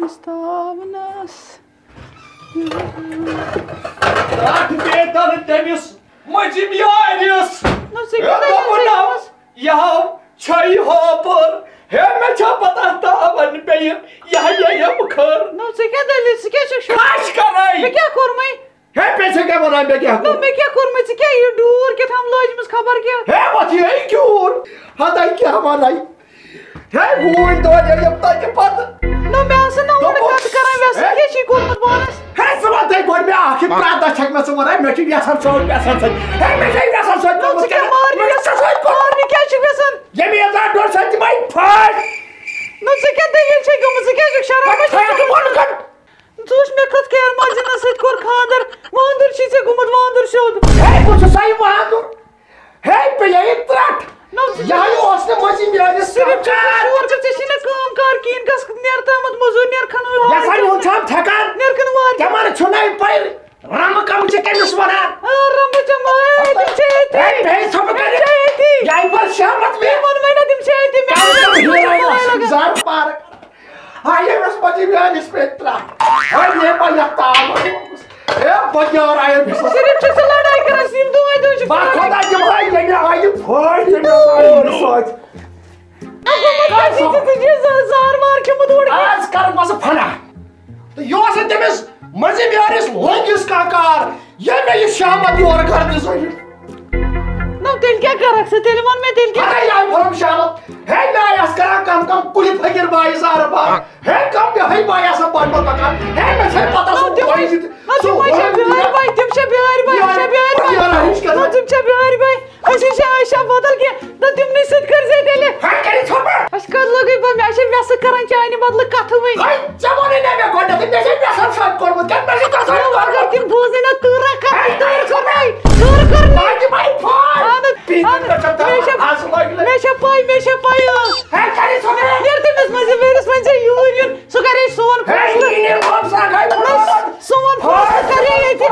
تٔمِس تاونَس راتھ بیتن تٔمِس مٔنٛزِم یٲرِس دوٚپُنم یہِ ہاو چھٔے ہوپُر ہے مےٚ چھا پتہ تاون بیٚیہِ یہِ ہَنیٚیَم کھٔر نو ژٕ کیٛاہ دٔلیٖل ژٕ کیٛاہ چھُکھ خاش کرے مےٚ کیٛاہ کوٚرمَے ہے بیٚیہِ ژےٚ کیٛاہ وَنان مےٚ کیٛاہ نو مےٚ کیٛاہ کوٚرمَے ژٕ کیٛاہ یہِ ڈوٗر کیٛاہتام لٲجمٕژ خبر کیٛاہ ہے وَتھ یہِ کیوٗر ہَتَے کیٛاہ وَنَے ہے ہوٗنۍ دوریم تَتہِ پتہٕ نو مےٚ آسہٕ نہٕ وُنہِ کَتھ کران ویسہٕ کیٛاہ چھُے کوٚرمُت پانَس ہے ژٕ وَنتَے گۄڈٕ مےٚ اَکھ یہِ پرٛٮ۪تھ دۄہ چھَکھ مےٚ ژٕ وَنان مےٚ چھُ یَژھان سۭتۍ ہے مےٚ چھے یَژھان سۭتۍ کوٚرمُت ژٕ کیٛاہ مارنہِ کیٛاہ چھُکھ یَژھان ییٚمہِ یَژھان ڈوٚر سۭتۍ تِمَے پھٲڑۍ نو ژٕ کیٛاہ دٔلیٖل چھے گٔمٕژ ژٕ کیٛاہ چھُکھ شرابس ژٕ وٕچھ مےٚ کھٔژ خیر ماجِنَس سۭتۍ کوٚر خانٛدر وانٛدُر چھُے ژےٚ گوٚمُت وانٛدُر سیوٚد ہے بہٕ چھُس سا یہِ وانٛدُر ہے پیٚیے ترٛٹھ یِہوٚے اوس نہٕ مٔنٛزِم یٲرِس صرف شور ژےٚ چھِی نہٕ کٲم کار کِہیٖنۍ گژھ نیر تامَتھ موٚزوٗرۍ نیر کھنہٕ یَژھان یِہُنٛد چھَم ٹھیکان نیر کھنہٕ وارِ تِمن چھُنَے پَے رَمہٕ کَم چھِ کٔمِس وَنان رمبہٕ چمبہٕ تِم چھِ ہے بیٚیہِ ژھۄپہٕ کٔرِتھ یہِ بَر شامَس مےٚ ووٚنمَے نا تِم چھِ أتی زَر پارک ہاے ییٚمِس مٔنٛزِم یٲرِس پیٚیہِ ترٛٹھ ہاے یے بہٕ یَتھ تاوَن ہے بہٕ نیٛوٗرایم صرف چھِ ژٕ لڑٲے کران یِم دۄہَے دۄہَے چھِ بہٕ خۄدا دِمہٕ ییٚمہِ آیہِ پھٲڑۍ ییٚمہِ سۭتۍ زار وار کھیوٚمُت اوڑ آز کرٕ بہٕ ژٕ فنا تہٕ یہِ اوس نہٕ تٔمِس مٔنٛزِم یٲرِس لٔنٛگِس کانٛہہ کار ییٚلہِ مےٚ یہِ شامَن یورٕ کَرنہِ زٲنِتھ نو تیٚلہِ کیٛاہ کَرکھ ژٕ تیٚلہِ وَن مےٚ تیٚلہِ کیٛاہ یہِ آیہِ پھٔرٕم شامَن ہے مےٚ آیَس کران کَم کَم کُلہِ فٔکِر باے زارٕ بار ہے کَم مےٚ ہے باے آسان بٔڑ بٔڑ پَکان ہے مےٚ چھے پَتہ سُہ تِم چھِ بیٛارِ باے تِم چھِ بیٛارِ باے تِم چھِ بیٛارِ باے تِم چھِ بیٛارِ باے أسۍ چھِ آیشا بدل کینٛہہ تہٕ تِمنٕے سۭتۍ کٔرۍزے تیٚلہِ أسۍ کَر لگٲے بہٕ مےٚ چھِ وٮ۪سہٕ کران چانہِ بدلہٕ کَتھٕ وٕنۍ اگر تِم بوزٕے نا تۭرا کَرنٕے تۭر کَرنٕے مےٚ چھےٚ پاے مےٚ چھےٚ پاے نیر تٔمِس مٔنٛزِم ؤرِس وۄنۍ ژےٚ یوٗرۍ یُن سُہ کَرے سون سون فٲصلہٕ کَرے ییٚتہِ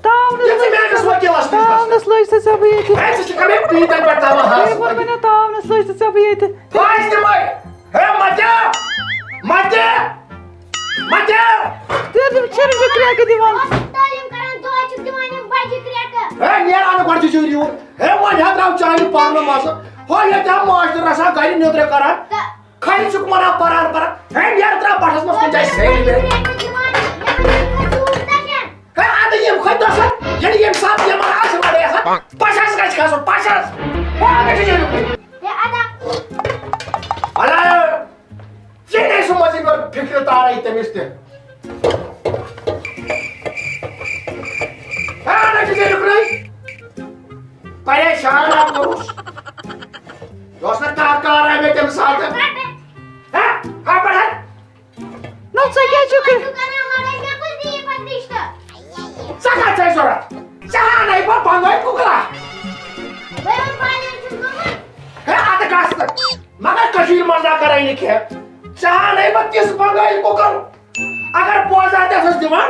تاونَس لٲج ژٕ ژےٚ بہٕ ییٚتہِ تاونَس لٲج ژٕ ژےٚ بہٕ ییٚتہِ تِم چھِنہٕ چھِ کرٛٮ۪کہٕ دِوان چانہِ پرنہٕ مَزٕ ہو ییٚتہِ آو ماشٹر آسان گرِ نیٚدرِ کران کھَنہِ چھُکھ وَنان پَران پَران ہے نیرٕ ترٛاو بَٹھَس منٛز کُنہِ جایہِ سیرِ ہے اَدٕ ییٚمہِ کھۄتہٕ دَسان ییٚلہِ ییٚمہِ ساتہٕ یِمن آسہِ وَنٕے آسان پَشَس گژھِ کھسُن پَشَس ژےٚ سُہ مٔنٛزِم یورٕ فِکرِ تارے تٔمِس تہِ پریشان کوٚرُس یہِ اوس نہٕ کانٛہہ کارا مےٚ تَمہِ ساتہٕ نو ژٕ کیٛاہ چھُکھ ژٕ کَتھ چھے ضوٚرَتھ ژےٚ اَنَے بہٕ بنٛگٲے کُکرا ہے اَدٕ گژھ نہٕ مگر کٔشیٖرِ منٛز نہ کَرے نہٕ کینٛہہ ژےٚ اَنَے بہٕ تِژھ بنٛگٲے کُکر اگر پوزا تہِ ٲسٕس دِوان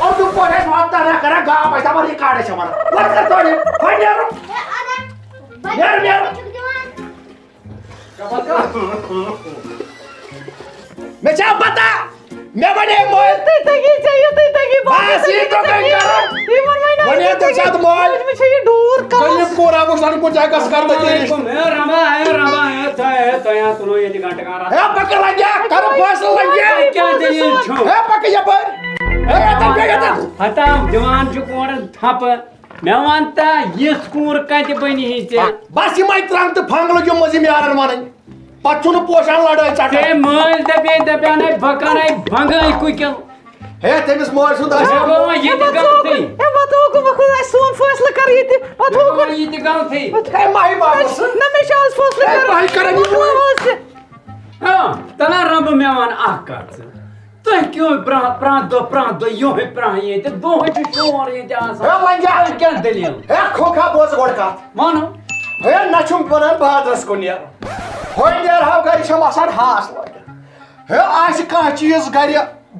اردو پٲٹھۍ ٲسۍ وَنتہٕ نہ کران گاو ٲسۍ دَپان رِکاڈ ٲسۍ وَنان وۄنۍ کر تۄہہِ وۄنۍ نیرُن نیرُن نیرُن مےٚ چھا پتہ مےٚ وَنے مٲلۍ تُہۍ تٔگی ژےٚ یہِ تُہۍ تٔگی بس یی تۄہہِ کران وَنے تَمہِ ساتہٕ مٲلۍ مےٚ چھِ یہِ ڈوٗر کٔلِپ پوٗرا وٕچھ سانہِ کُنہِ جایہِ گژھ کرنہٕ ہے پَکہٕ لَگیا کَرٕ فٲصلہٕ لَگیا ہے پَکہٕ یَپٲرۍ ہتام دِوان چھُ کورَن تھپہٕ مےٚ وَن تا یِژھ کوٗر کَتہِ بَنہِ ہے ژےٚ بس یِمَے ترٛنٛگ تہٕ پھنٛگ لٔگِو مٔنٛزِم یارَن وَنٕنۍ پَتہٕ چھُنہٕ پوشان لڑٲے ژَٹان ژےٚ مٲلۍ دَپیٛاے بہٕ کَرَے بنٛگٲے کُکِل ہے تٔمِس مٲلۍ سُنٛد مےٚ گوٚو وۄنۍ یہِ تہِ غلطی سون فٲصلہٕ کَر ییٚتہِ مےٚ گوٚو یہِ تہِ غلطی ہے ماہی بابس نہ مےٚ چھُ آز فٲصلہٕ تَلہ رَبہٕ مےٚ وَن اَکھ کَتھ ژٕ تُہۍ کیوں پرٛٮ۪تھ دۄہ یِہوٚے پرٛانہِ ییٚتہِ دۄہَے چھُ شور ییٚتہِ آسان کیٛاہ دٔلیٖل ہے کھوکھا بوز گۄڈٕ کَتھ وَنو ہے نہ چھُم وَنان بازرَس کُن نیرُن ہۄے نیرہاو گرِ چھَم آسان ہاس لٲگِتھ ہے آسہِ کانٛہہ چیٖز گرِ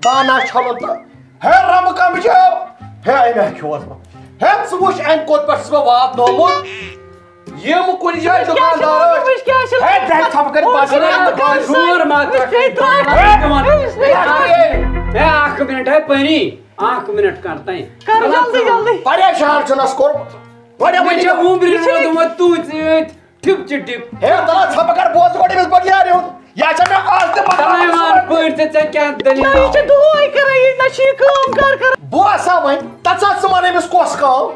بانا چھَلُن تہٕ ہے رَبہٕ کَمجو ہے أمۍ کھیوٚوس بہٕ ہے ژٕ وٕچھ اَمہِ کوٚت پٮ۪ٹھ چھُس بہٕ واتنومُت یم کن جائے دکاندار ہے بیٹھ تھپ کر پاس شور مت اخ منٹ ہے پنی اخ منٹ کرتا ہے جلدی جلدی پریشان چھنس کورمت وڑے مجھے وُمبرِ روٗدمُت توٗت ٹھِپ چھِ ٹِپ ہے تلا تھپ کر بوز گۄڈٕ أمِس بٔغیارِ ہُنٛد یا چھےٚ مےٚ آز تہِ تَلایوان پٲٹھۍ تہٕ ژےٚ کیٛاہ دٔلیٖل یہِ چھِ دۄہَے کران یہِ نہ چھِ یہِ کٲم کر بہٕ آسا وۄنۍ تَتھ ژٕ وَن أمِس کۄس کٲم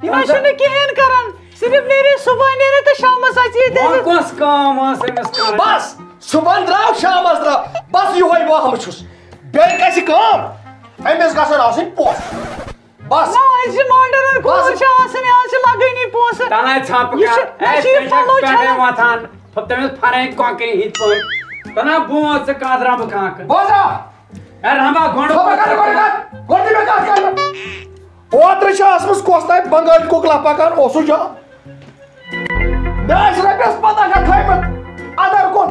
یہِ نہ چھُنہٕ کِہیٖنۍ کران صرف نیرِ صُبحٲے نیرِ تہٕ شامَس اَژِ یہِ وۄنۍ کۄس کٲم ٲس أمِس کَرٕنۍ بس صُبحن درٛاو شامس درٛاو بس یِہوے وہم چھُس بیٚیہِ گژھِ کٲم أمِس گژھن آسٕنۍ پونٛسہٕ بس نہ أسۍ چھِ ماڈٲرٕن کوٗر چھِ آسان آز چھِ لگٲنی پونٛسہٕ تَلے ژھَپ یہِ چھُ- کر مےٚ چھِ یہِ پَلو پٮ۪ٹھے چھَلان وۄتھان تٔمِس فرٲنۍ کۄکرِ ہِتھ پٲٹھۍ تَنا بوز ژٕ کَتھ رَبہٕ کانٛکہٕ بوزا ہے رَبا گۄڈٕ گۄڈٕ دِ مےٚ کَتھ کرنہٕ اوترٕ چھِ ٲسمٕژ کۄس تانۍ بنگٲلۍ کُکلا پکان اوسُس جان مےٚ ٲسۍ رۄپیَس 15 شیٚتھ تھٲیمٕتۍ اَدر کُن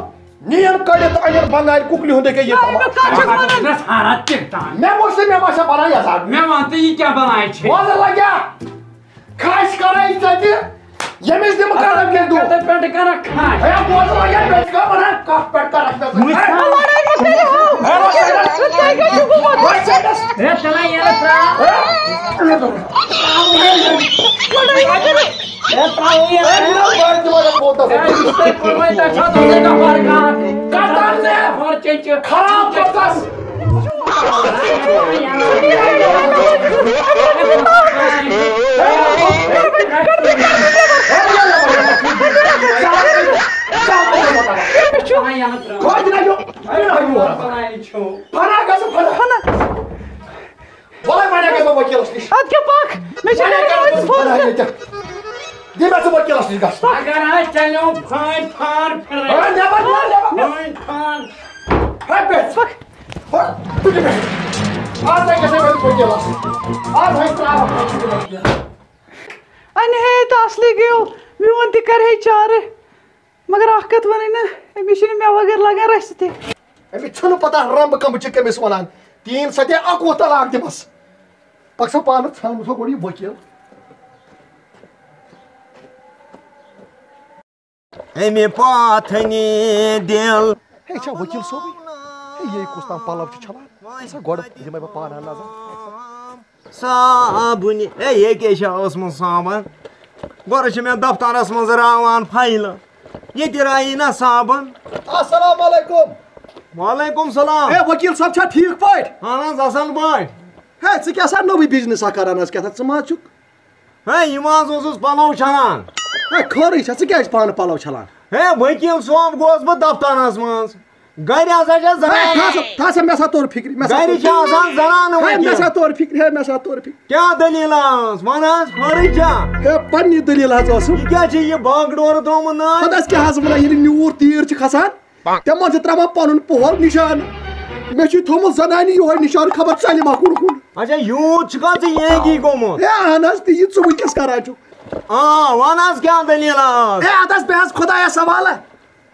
نِیَن کٔڑِتھ أنِن بنگالہِ کُکلہِ ہُنٛد ییٚکیٛاہ یہِ مےٚ کَتھ چھَکھ وَنان حالت ٹِکٹان مےٚ وٕچھ مےٚ ما چھےٚ بنان یَزار مےٚ وَن تہٕ یہِ کیٛاہ بَنایہِ چھِ بوزٕ لگیا کھَسہِ کَرٕنۍ ژےٚ تہِ ییٚمِس دِمہٕ کران کیٚنٛہہ دُہ کَتھ پٮ۪ٹھ کَران کھَش ہے بوزٕ لگیا بیٚیہِ چھِ کانٛہہ وَنان کَتھ پٮ۪ٹھ کَرکھ مےٚ سۭتۍ لڑٲے مہ کٔرِو تۄہہِ کیٛاہ چھُو گوٚمُت ہے تَلے یَلہٕ ترٛاو لڑٲے مہ کٔرِو ہے ترٛاو یَلہٕ خراب کوتس وکیلس نش ادٕ کیٛاہ پکھ مےٚ چھِ دِ مےٚ ژٕ وکیلس نش گژھ اگر حظ چلیو فان فان پھِرے نٮ۪بر فان فان ہے بیٚٹھ تُہ تہِ بیٚٹھ آز ہے گژھِ أمِس وکیلس آز ہے ترٛاوَکھ انہِ ہے تہٕ اصلی گٔیو میون تہِ کرِ ہے چارٕ مگر اکھ کتھ وَنٕنۍ نہ أمِس چھُنہٕ مےٚ وغٲر لگان رَسہِ تہِ أمِس چھُنہٕ پتہ رمبہٕ کمبہٕ چھِ کٔمِس وَنان 3 ستے 21 طلاق دِمس پَکھ سا پانہٕ ژھانڈ سا گۄڈٕ یہِ وکیل اَمہِ پاتھنہِ دِل ہے چھا وکیل صٲبٕے ہے یے کُس تام پَلو چھِ چھلان سا گۄڈٕ دِمے بہٕ پانہٕ نظر صابنہِ ہے یے کیٛاہ چھےٚ ٲسمٕژ صابن گۄڈٕ چھِ مےٚ دفترس منٛز راوان فایلہٕ ییٚتہِ رایی نہ صابن السلام علیکُم وعلیکُم سلام ہے وکیل صٲب چھا ٹھیٖک پٲٹھۍ اہن حظ اصل پٲٹھۍ ہے ژٕ کیٛاہ سا نوٚوٕے بِزنِسا کران حظ کیٛاہ ژٕ ما حظ چھُکھ ہے یِم حظ اوسُس پلو چھلان ہے خٲرٕے چھا ژٕ کیٛازِ پانہٕ پَلو چھلان ہے وکیٖل صٲب گوس بہٕ دفترس منٛز گرِ ہسا چھےٚ زنان تھا سا مےٚ سا توٚر فِکرِ گرِ چھِ آسان زنانہٕ مےٚ سا وکیٖل توٚر فِکرِ ہے مےٚ سا توٚر فِکرِ کیٛاہ دٔلیٖلا ٲس وَن حظ خٲرٕے چھا ہے پننہِ دٔلیٖل حظ ٲسٕم یہِ کیٛاہ چھِ یہِ باغڈورٕ تھومُت نٲے خۄداس کیٛاہ حظ وَنان ییٚلہِ نیوٗر تیٖر چھِ کھسان تِمن چھِ ترٛاوان پنُن پۄہر نِشان مےٚ چھُ تھومُت زنانہِ یِہوے نِشان خبر ژَلہِ ما کُن کُن اچھا یوٗت چھُکھا ژٕ یینٛکی گوٚمُت ہے اہن حظ تی ژٕ وٕنکیٚس کران چھُکھ وَن حظ کیٛاہ دٔلیٖلا ٲس ہے اَدٕ حظ بیٚیہِ حظ خۄدایس سوالہ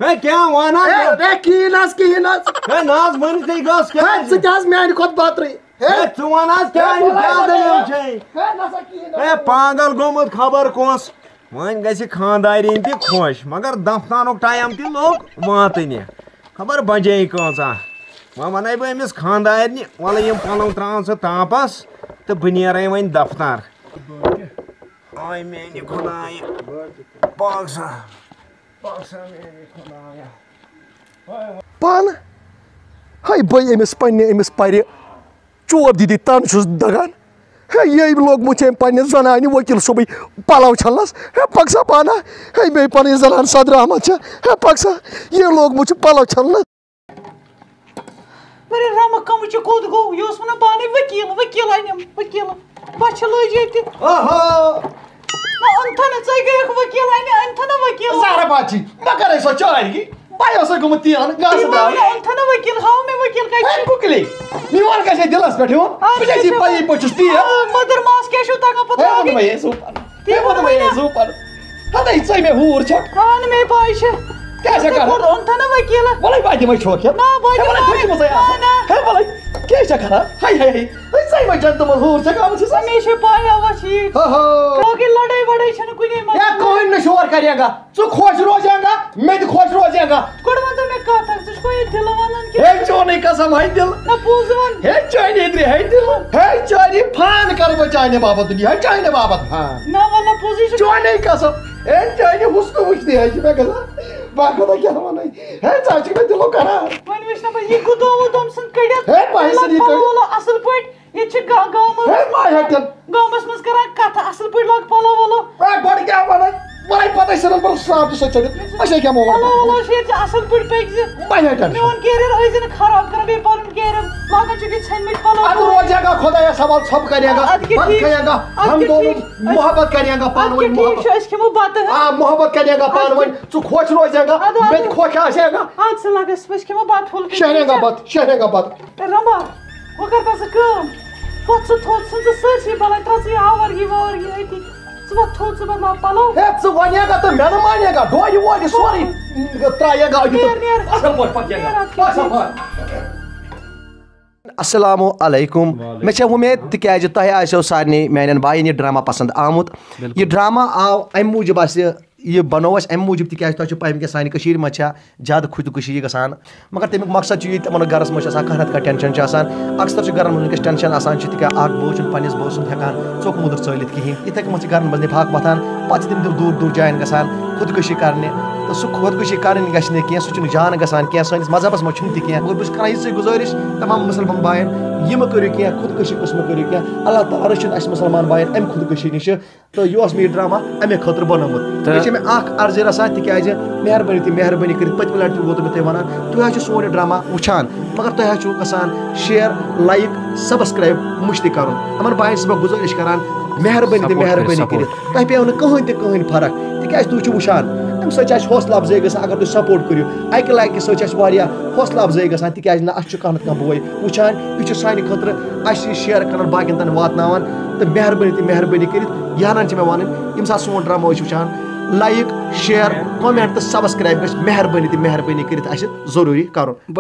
ہے کیٛاہ وَن حظ ہے کِہیٖنۍ حظ کِہیٖنۍ حظ ہے نہ حظ ؤنتھٕے گٔژھ ہے کیٛاہ ژٕ تہِ حظ میانہِ کھۄتہٕ بترٕے ہے ژٕ وَن حظ کیٛاہ دٔلیٖل چھے ہے پاگل گوٚمُت خبر کۄس وۄنۍ گژھِ خانٛدارِنۍ تہِ خۄش مگر دفترُک ٹایم تہِ لوٚگ واتنہِ خبر بجے کۭژاہ وۄنۍ وَنَے بہٕ أمِس خانٛدارنہِ وَلہٕ یِم پَلو ترٛاوان ژٕ تاپس تہٕ بہٕ نیرَے وۄنۍ دفتر آے میٛانہِ خۄدایہِ پاک سا پانہٕ ہے بہٕ أمِس پننہِ أمِس پَرِ چور دِدی تَن چھُس دَگان ہے یے لوگمُت چھِ أمۍ پننہِ زنانہِ وکیل صٲبٕے پَلو چھلنَس ہے پَکھ سا پانہ ہے بیٚیہِ پَنٕنۍ زنان صدر احمد چھےٚ ہے پَکھ سا یے لوگمُت چھُ پَلو چھلنَس مگر رمہٕ کمہٕ چھُ کوٚت گوٚو یہِ اوس وَنان پانے ؤکیٖل أنِم ؤکیٖل بچہِ لٔج ییٚتہِ نہ أنتھنہٕ ژٕے گٔیَکھ ؤکیٖل أنتھنہٕ ؤکیٖل زارا باچی مہ کَرے سۄ چارگی بہٕ اوسَے گوٚمُت تیٖن گاسہٕ ترٛاونہِ أنتھنہٕ ؤکیٖل ہاو مےٚ ؤکیٖل کَتہِ چھُ کُکلی میون گژھِ دِلس پٮ۪ٹھ یُن بہٕ چھَس یہِ پَیی بہٕ چھُس تیٖر مٔدٕر ماس کیٛاہ چھُو تگان پتہٕ ہَتَے ژٕے مےٚ ہوٗر چھَکھ اہن مے پاے چھِ کیٛاہ چھےٚ کران أنتھنہٕ ؤکیٖل وَلَے بہٕ دِمَے چھوکھ نہ بہٕ ہے کیٛاہ چھےٚ کران ہَے صحیح میں جنت من ہور سے کام سے ہمیشہ پایا ہوا چیز باقی لڑائی وڑائی چھن کنے مت یا کوئی نہ شور کرے گا تو خوش روزے گا میں تو خوش روزے گا کوڑ ون تو میں کہتا تجھ کو یہ دل ونن کہ ہے چونے قسم ہے دل نہ پوز ون ہے چانے ادری ہے دل ہے چانی پھان کر بچانے بابت دنیا ہے چانے بابت ہاں نہ والا پوزیشن چونے قسم ہے چانے حسن وچھتی ہے میں کہا باقا کیا ونن ہے چاچ میں دلو کرا ون وشنا بہ یہ گدو ودم سن کڑیت ہے پایسن یہ پلو اصل پٹ یہ چھ گام ہے مایا تن گامس مس کران کتھ اصل پٹ لگ پلو ولو اے بڑ کیا ونن وای پتہ سن پر صاف تو چڑت اچھا کیا موڑ پلو ولو شیر چھ اصل پٹ پک مایا تن میون کیریئر ازن خراب کران بے پن کیریئر لاگن چھ کہ چھن مت پلو اب روزے گا خدا سوال سب کرے گا بات کرے گا ہم دونوں محبت کرے گا پان ون محبت اس کے بات ہاں محبت کرے گا پان ون تو خوش روزے گا میں خوش آسے گا آج سے لگس اس کے بات پھول شہرے گا بات رما وہ کرتا سے کام پت سے تھوت سن سرسی بلا ترسی آورگی ایتی ژٕ تھوت ژٕ بدلا پلو ہے ژٕ ونے گا تو میں نہ مانے گا ڈوی ووی سوری ترایے گا اصل پٹ پکے گا السلام علیکم میں چھے امید تکیازِ تۄہہِ آسیو سارنٕے میانٮ۪ن بایَن یہِ ڈرٛاما پسنٛد آمُت یہِ ڈرٛاما آو اَمہِ موٗجوٗب اَسہِ یہ بنو اس اَمہِ موٗجوٗب تِکیازِ تۄہہِ چھُ پاے وٕنکٮ۪س سانہِ کٔشیٖرِ منٛز چھےٚ زیادٕ خودکُشی گژھان مگر تَمیُک مقصد چھُ یہِ تِمن گرس منٛز چھِ آسان کانٛہہ نتہٕ کانٛہہ ٹٮ۪نشن چھُ آسان اکثر چھُ گرن منٛز وٕنکٮ۪س ٹٮ۪نشن آسان چھُ تِکیازِ اکھ بوے چھُنہٕ پننِس بٲژ سُنٛد ہٮ۪کان ژوٚک موٚدُر ژٲلِتھ کِہیٖنۍ یِتھٕے کٔنۍ چھِ گرن منٛز نِفاق وۄتھان پتہٕ چھِ تِم دوٗر دوٗر جاین گژھان خودکُشی کرنہِ تہٕ سُہ خودکُشی کرٕنۍ گژھِ نہٕ کینٛہہ سُہ چھُنہٕ جان گژھان کینٛہہ سٲنِس مذہبس منٛز چھُنہٕ تہِ کینٛہہ مگر بہٕ چھُس کران یِژٕے گُزٲرِش تمام مُسلمان بایَن یہِ مہٕ کٔرِو کینٛہہ خودکُشی قٕسم مہٕ کٔرِو کینٛہہ اللہ تعالیٰ رٔچھِنۍ اَسہِ مُسلمان بایَن اَمہِ خودکُشی نِشہِ تہٕ یہِ اوس مےٚ یہِ ڈرٛاما اَمے خٲطرٕ بنومُت بیٚیہِ چھِ مےٚ اکھ عرضی رژھا تِکیازِ مہربٲنی کٔرِتھ پٔتمہِ لٹہِ تہِ ووتُم مےٚ تۄہہِ ونان تُہۍ حظ چھِو سون یہِ ڈرٛاما وٕچھان مگر تۄہہِ حظ چھُو گژھان شِیر لایک سبسکرایب مٔشتٕے کرُن یِمن بایَن چھُس بہٕ گُزٲرِش کران مہربٲنی کٔرِتھ تۄہہِ پیٚیو نہٕ کٕہٕنۍ فرق تِکیازِ تُہۍ چھِو وٕچھان اَمہِ سۭتۍ چھِ اَسہِ حوصلہٕ افضٲیی گژھان اگر تُہۍ سپورٹ کٔرِو اَکہِ لایکہِ سۭتۍ چھِ اَسہِ واریاہ حوصلہٕ افضٲیی گژھان تِکیازِ نہ اَسہِ چھُ کانٛہہ نتہٕ کانٛہہ بوے وٕچھان یہِ چھُ سانہِ خٲطرٕ اَسہِ یہِ شِیر کران باقین تام واتناوان تہٕ مہربٲنی کٔرِتھ یہان چھِ مےٚ وَنٕنۍ ییٚمہِ ساتہٕ سون ڈرٛاما ٲسۍ وٕچھان لایک شِیر کومینٹ تہٕ سبسکرایب گژھِ مہربٲنی کٔرِتھ اَسہِ ضروٗری کرُن